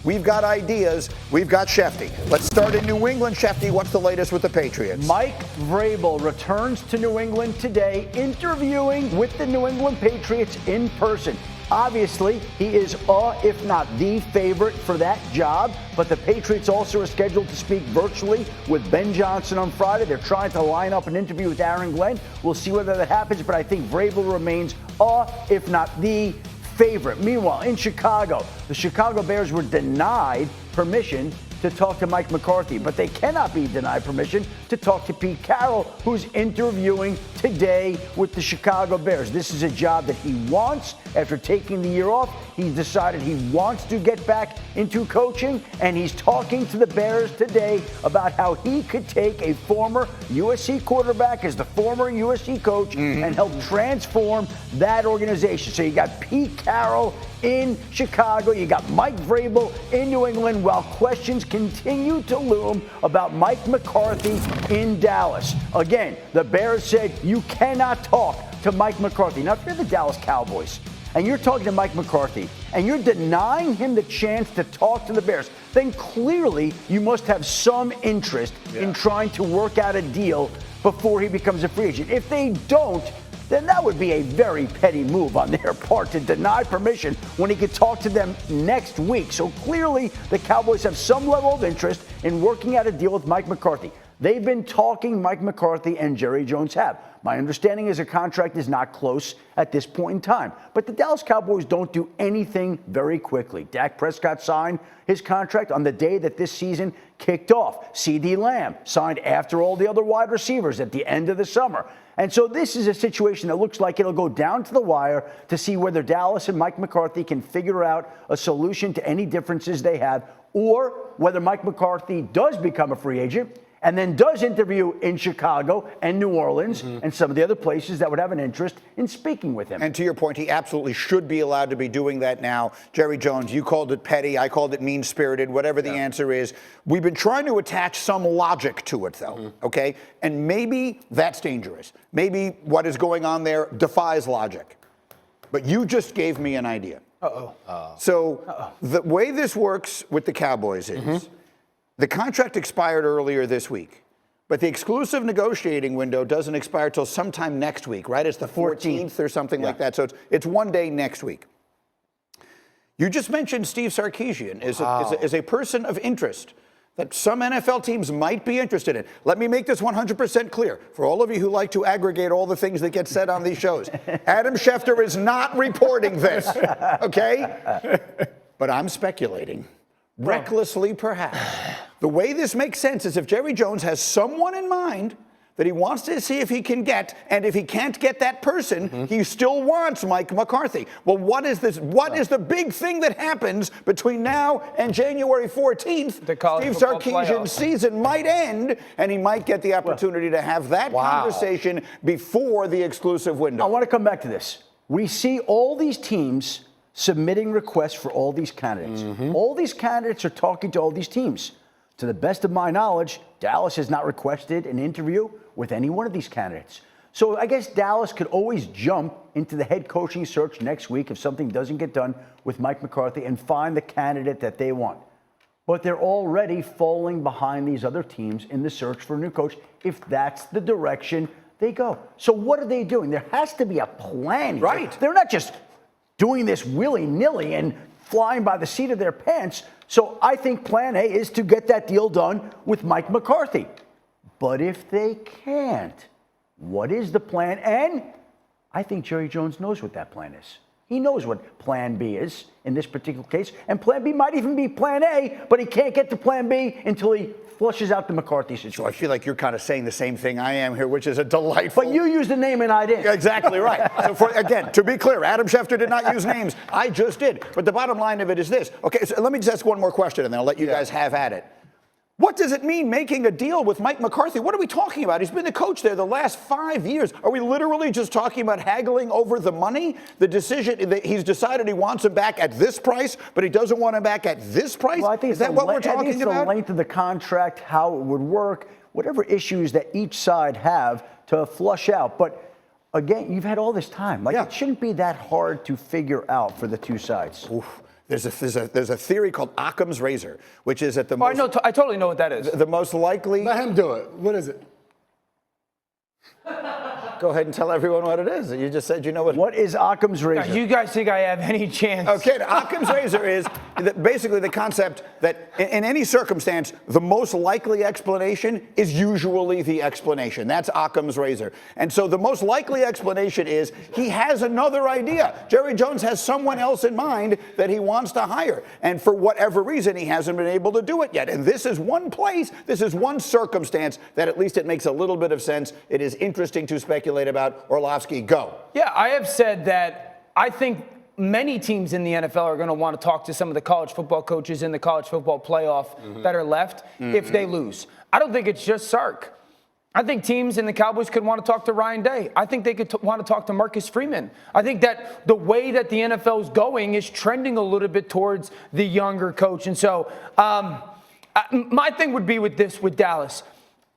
We've got ideas. We've got Schefter. Let's start in New England. Schefter, what's the latest with the Patriots? Mike Vrabel returns to New England today, interviewing with the New England Patriots in person. Obviously, he is if not the favorite for that job, but the Patriots also are scheduled to speak virtually with Ben Johnson on Friday. They're trying to line up an interview with Aaron Glenn. We'll see whether that happens, but I think Vrabel remains if not the favorite. Meanwhile, in Chicago, the Chicago Bears were denied permission to talk to Mike McCarthy, but they cannot be denied permission to talk to Pete Carroll, who's interviewing today with the Chicago Bears. This is a job that he wants. After taking the year off, he decided he wants to get back into coaching, and he's talking to the Bears today about how he could take a former USC quarterback as the former USC coach and help transform that organization. So you got Pete Carroll in Chicago, you got Mike Vrabel in New England, while questions continue to loom about Mike McCarthy in Dallas. Again, the Bears said you cannot talk to Mike McCarthy. Now, if you're the Dallas Cowboys and you're talking to Mike McCarthy and you're denying him the chance to talk to the Bears, then clearly you must have some interest in trying to work out a deal before he becomes a free agent. If they don't, then that would be a very petty move on their part to deny permission when he could talk to them next week. So clearly, the Cowboys have some level of interest in working out a deal with Mike McCarthy. They've been talking, Mike McCarthy and Jerry Jones have. My understanding is a contract is not close at this point in time. But the Dallas Cowboys don't do anything very quickly. Dak Prescott signed his contract on the day that this season kicked off. CeeDee Lamb signed after all the other wide receivers at the end of the summer. And so this is a situation that looks like it'll go down to the wire to see whether Dallas and Mike McCarthy can figure out a solution to any differences they have, or whether Mike McCarthy does become a free agent and then does interview in Chicago and New Orleans and some of the other places that would have an interest in speaking with him. And to your point, he absolutely should be allowed to be doing that now. Jerry Jones, you called it petty. I called it mean-spirited. Whatever the answer is, we've been trying to attach some logic to it, though, okay? And maybe that's dangerous. Maybe what is going on there defies logic. But you just gave me an idea. So the way this works with the Cowboys is the contract expired earlier this week, but the exclusive negotiating window doesn't expire till sometime next week, right? It's the 14th or something like that. So it's one day next week. You just mentioned Steve Sarkisian is a person of interest that some NFL teams might be interested in. Let me make this 100% clear for all of you who like to aggregate all the things that get said on these shows. Adam Schefter is not reporting this, okay? But I'm speculating. Recklessly, perhaps. The way this makes sense is if Jerry Jones has someone in mind that he wants to see if he can get, and if he can't get that person, he still wants Mike McCarthy. Well, what is this? What is the big thing that happens between now and January 14th? Steve Sarkisian's season might end, and he might get the opportunity to have that conversation before the exclusive window. I want to come back to this. We see all these teams submitting requests for all these candidates. All these candidates are talking to all these teams. To the best of my knowledge, Dallas has not requested an interview with any one of these candidates. So I guess Dallas could always jump into the head coaching search next week if something doesn't get done with Mike McCarthy and find the candidate that they want. But they're already falling behind these other teams in the search for a new coach if that's the direction they go. So what are they doing? There has to be a plan here. Right. They're not just doing this willy-nilly and flying by the seat of their pants. So I think plan A is to get that deal done with Mike McCarthy. But if they can't, what is the plan? And I think Jerry Jones knows what that plan is. He knows what plan B is in this particular case. And plan B might even be plan A, but he can't get to plan B until he flushes out the McCarthy situation. So I feel like you're kind of saying the same thing I am here, which is a delightful. But you used the name and I didn't. Exactly right. So again, to be clear, Adam Schefter did not use names. I just did. But the bottom line of it is this. Okay, so let me just ask one more question, and then I'll let you guys have at it. What does it mean making a deal with Mike McCarthy? What are we talking about? He's been the coach there the last 5 years. Are we literally just talking about haggling over the money? The decision that he's decided he wants him back at this price, but he doesn't want him back at this price? Well, I think is that what we're talking about? I think it's the length of the contract, how it would work, whatever issues that each side have to flush out. But again, you've had all this time. It shouldn't be that hard to figure out for the two sides. Oof. There's a theory called Occam's razor, which is that the most, I totally know what that is. the most likely. Let him do it. What is it? Go ahead and tell everyone what it is. You just said you know what. What is Occam's razor? You guys think I have any chance? Okay, Occam's razor is basically the concept that in any circumstance, the most likely explanation is usually the explanation. That's Occam's razor. And so the most likely explanation is he has another idea. Jerry Jones has someone else in mind that he wants to hire. And for whatever reason, he hasn't been able to do it yet. And this is one place, this is one circumstance that at least it makes a little bit of sense. It is interesting to speculate about. Orlovsky, go. Yeah, I have said that I think many teams in the NFL are going to want to talk to some of the college football coaches in the college football playoff that are left if they lose. I don't think it's just Sark. I think teams in the Cowboys could want to talk to Ryan Day. I think they could want to talk to Marcus Freeman. I think that the way that the NFL is going is trending a little bit towards the younger coach. And so my thing would be with Dallas.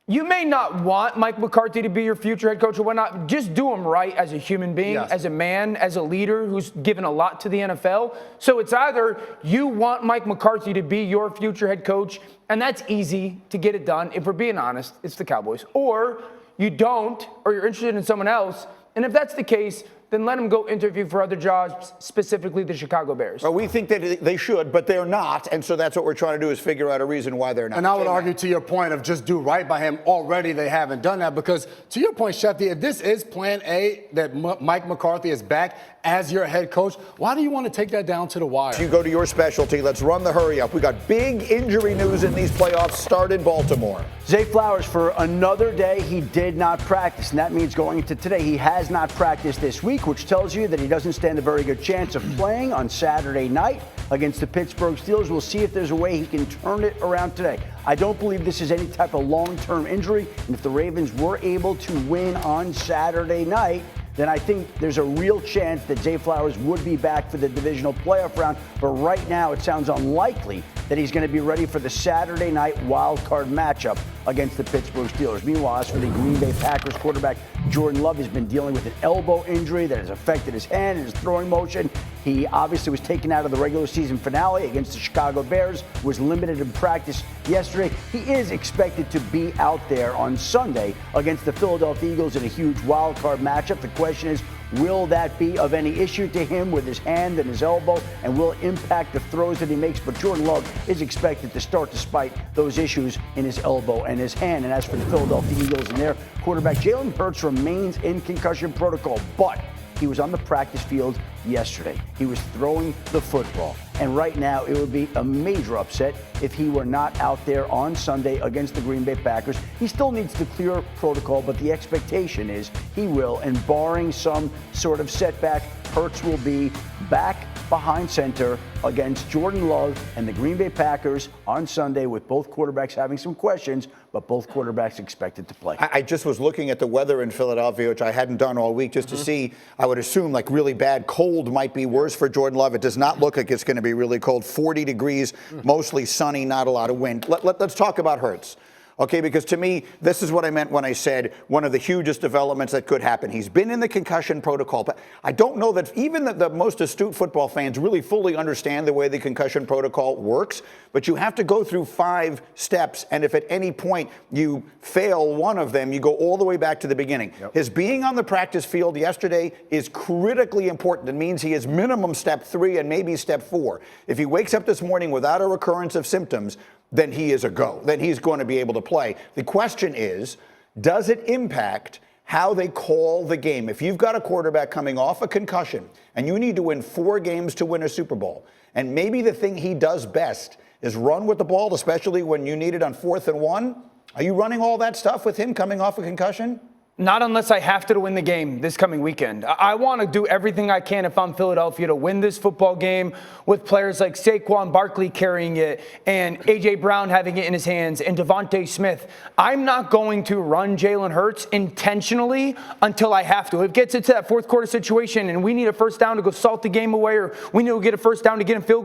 You may not want Mike McCarthy to be your future head coach or whatnot. Just do him right as a human being, as a man, as a leader who's given a lot to the NFL. So it's either you want Mike McCarthy to be your future head coach, and that's easy to get it done. If we're being honest, it's the Cowboys. Or you don't, or you're interested in someone else. And if that's the case, then let them go interview for other jobs, specifically the Chicago Bears. Well, we think that they should, but they're not. And so that's what we're trying to do is figure out a reason why they're not. And I would argue to your point of just do right by him. Already they haven't done that because, to your point, Schefter, if this is plan A, that Mike McCarthy is back as your head coach, why do you want to take that down to the wire? You go to your specialty. Let's run the hurry up. We got big injury news in these playoffs. Start in Baltimore. Zay Flowers, for another day, he did not practice, and that means going into today, he has not practiced this week, which tells you that he doesn't stand a very good chance of playing on Saturday night against the Pittsburgh Steelers. We'll see if there's a way he can turn it around today. I don't believe this is any type of long-term injury, and if the Ravens were able to win on Saturday night, then I think there's a real chance that Zay Flowers would be back for the divisional playoff round. But right now, it sounds unlikely that he's going to be ready for the Saturday night wild card matchup against the Pittsburgh Steelers. Meanwhile, as for the Green Bay Packers quarterback, Jordan Love has been dealing with an elbow injury that has affected his hand and his throwing motion. He obviously was taken out of the regular season finale against the Chicago Bears, was limited in practice yesterday. He is expected to be out there on Sunday against the Philadelphia Eagles in a huge wild card matchup. The question is, will that be of any issue to him with his hand and his elbow, and will it impact the throws that he makes? But Jordan Love is expected to start despite those issues in his elbow and his hand. And as for the Philadelphia Eagles and their quarterback, Jalen Hurts remains in concussion protocol, but he was on the practice field yesterday. He was throwing the football. And right now, it would be a major upset if he were not out there on Sunday against the Green Bay Packers. He still needs to clear protocol, but the expectation is he will. And barring some sort of setback, Hurts will be back behind center against Jordan Love and the Green Bay Packers on Sunday, with both quarterbacks having some questions, but both quarterbacks expected to play. I just was looking at the weather in Philadelphia, which I hadn't done all week, just to see. I would assume like really bad cold might be worse for Jordan Love. It does not look like it's going to be really cold. 40 degrees, mostly sunny, not a lot of wind. Let's talk about Hurts. Okay, because to me, this is what I meant when I said one of the hugest developments that could happen. He's been in the concussion protocol, but I don't know that even the most astute football fans really fully understand the way the concussion protocol works. But you have to go through 5 steps, and if at any point you fail one of them, you go all the way back to the beginning. Yep. His being on the practice field yesterday is critically important. It means he is minimum step 3 and maybe step 4. If he wakes up this morning without a recurrence of symptoms, then he is a go. Then he's going to be able to play. The question is, does it impact how they call the game? If you've got a quarterback coming off a concussion and you need to win 4 games to win a Super Bowl, and maybe the thing he does best is run with the ball, especially when you need it on 4th and 1, are you running all that stuff with him coming off a concussion? Not unless I have to win the game this coming weekend. I want to do everything I can if I'm Philadelphia to win this football game with players like Saquon Barkley carrying it and A.J. Brown having it in his hands and Devontae Smith. I'm not going to run Jalen Hurts intentionally until I have to. If it gets into that fourth quarter situation and we need a first down to go salt the game away, or we need to get a first down to get in field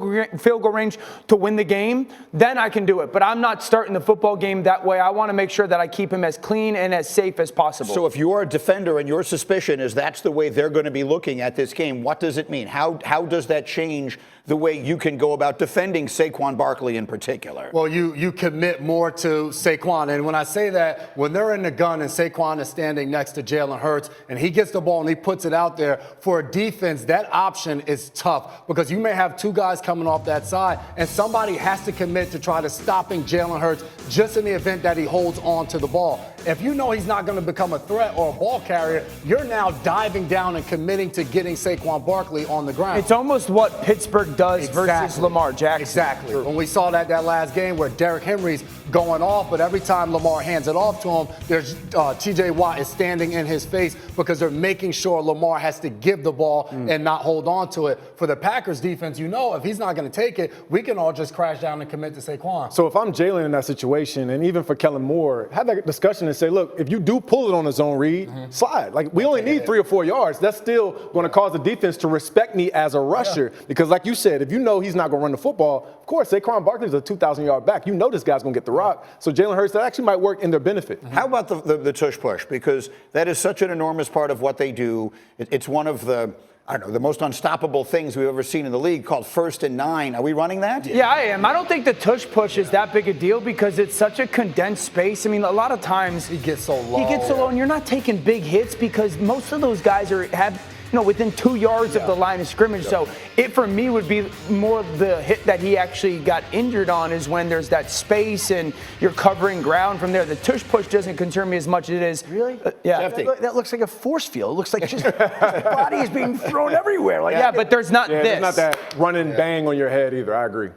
goal range to win the game, then I can do it. But I'm not starting the football game that way. I want to make sure that I keep him as clean and as safe as possible. So So if you're a defender and your suspicion is that's the way they're going to be looking at this game, what does it mean? How does that change the way you can go about defending Saquon Barkley in particular? Well, you commit more to Saquon. And when I say that, when they're in the gun and Saquon is standing next to Jalen Hurts and he gets the ball and he puts it out there, for a defense, that option is tough because you may have two guys coming off that side and somebody has to commit to try to stopping Jalen Hurts just in the event that he holds on to the ball. If you know he's not going to become a threat or a ball carrier, you're now diving down and committing to getting Saquon Barkley on the ground. It's almost what Pittsburgh does versus Lamar Jackson. Exactly. When we saw that last game where Derrick Henry's going off, but every time Lamar hands it off to him, there's T.J. Watt is standing in his face because they're making sure Lamar has to give the ball and not hold on to it. For the Packers defense, if he's not going to take it, we can all just crash down and commit to Saquon. So if I'm Jalen in that situation, and even for Kellen Moore, have that discussion and say, look, if you do pull it on a zone read, slide. Like, we only need 3 or 4 yards. That's still going to cause the defense to respect me as a rusher. Because like you said, if you know he's not going to run the football, of course, Saquon Barkley's a 2,000-yard back. You know this guy's going to get the rock. So Jalen Hurts, that actually might work in their benefit. How about the tush push? Because that is such an enormous part of what they do. It's one of the most unstoppable things we've ever seen in the league, called 1st and 9. Are we running that? Yeah, I am. I don't think the tush push is that big a deal because it's such a condensed space. I mean, a lot of times he gets so low. And you're not taking big hits because most of those guys have within 2 yards of the line of scrimmage. So it, for me, would be more the hit that he actually got injured on is when there's that space and you're covering ground from there. The tush push doesn't concern me as much as it is. Really? Yeah. That looks like a force field. It looks like just his body is being thrown everywhere. But there's not this. There's not that running bang on your head either. I agree.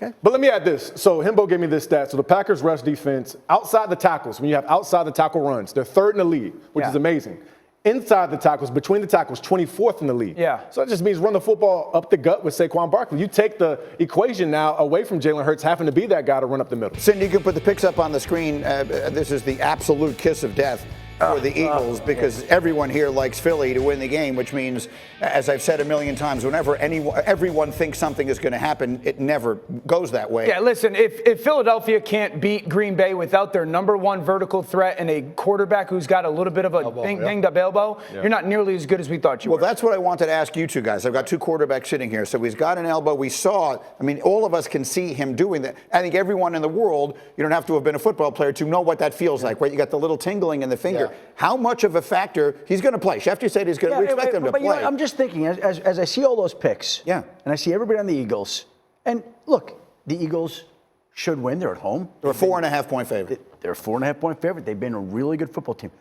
Okay. But let me add this. So Himbo gave me this stat. So the Packers rush defense, outside the tackles, when you have outside the tackle runs, they're 3rd in the league, which is amazing. Inside the tackles, between the tackles, 24th in the league. Yeah. So it just means run the football up the gut with Saquon Barkley. You take the equation now away from Jalen Hurts having to be that guy to run up the middle. Cindy, you can put the picks up on the screen. This is the absolute kiss of death for the Eagles because everyone here likes Philly to win the game, which means, as I've said a million times, whenever everyone thinks something is going to happen, it never goes that way. Yeah, listen, if Philadelphia can't beat Green Bay without their number 1 vertical threat and a quarterback who's got a little bit of a dinged up elbow, you're not nearly as good as we thought you were. Well, that's what I wanted to ask you two guys. I've got 2 quarterbacks sitting here. So he's got an elbow. We saw, all of us can see him doing that. I think everyone in the world, you don't have to have been a football player to know what that feels like, right? You got the little tingling in the finger. Yeah. How much of a factor he's going to play? Schefter said he's going to expect him to play. I'm just thinking, as I see all those picks, and I see everybody on the Eagles, and look, the Eagles should win. They're at home. They're a 4.5-point favorite. They're a 4.5-point favorite. They've been a really good football team.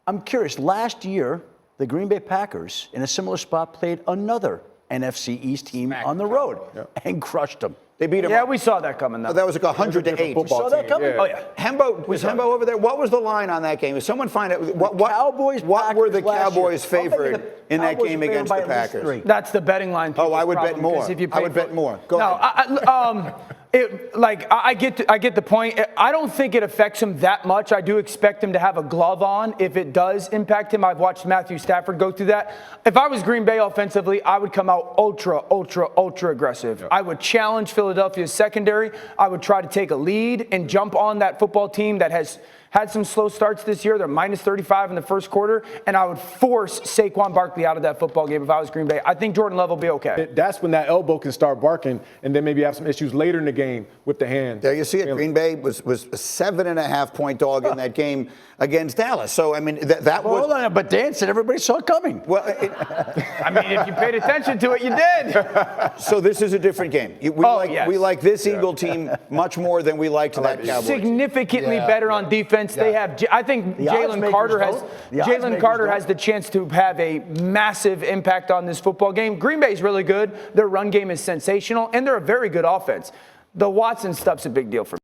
I'm curious, last year, the Green Bay Packers, in a similar spot, played another NFC East team on the road and crushed them. They beat him. Yeah, we saw that coming, though. That was like 100-8. We saw that coming? Oh, yeah. Hembo, was Hembo over there? What was the line on that game? Did someone find out? What were the Cowboys favored in that game against the Packers? That's the betting line. Oh, I would bet more. I would bet more. Go ahead. I get the point. I don't think it affects him that much. I do expect him to have a glove on if it does impact him. I've watched Matthew Stafford go through that. If I was Green Bay offensively, I would come out ultra aggressive. I would challenge Philadelphia's secondary. I would try to take a lead and jump on that football team that has had some slow starts this year. They're minus 35 in the first quarter, and I would force Saquon Barkley out of that football game if I was Green Bay. I think Jordan Love will be okay. That's when that elbow can start barking, and then maybe have some issues later in the game with the hand. There you see it. Green Bay was a 7.5-point dog in that game against Dallas. So, that was... Hold on, but Dan said everybody saw it coming. Well, if you paid attention to it, you did. So this is a different game. We like this Eagle team much more than we liked that Cowboys. Significantly better on defense. They have. I think Jalen Carter has the chance to have a massive impact on this football game. Green Bay's really good. Their run game is sensational, and they're a very good offense. The Watson stuff's a big deal for me.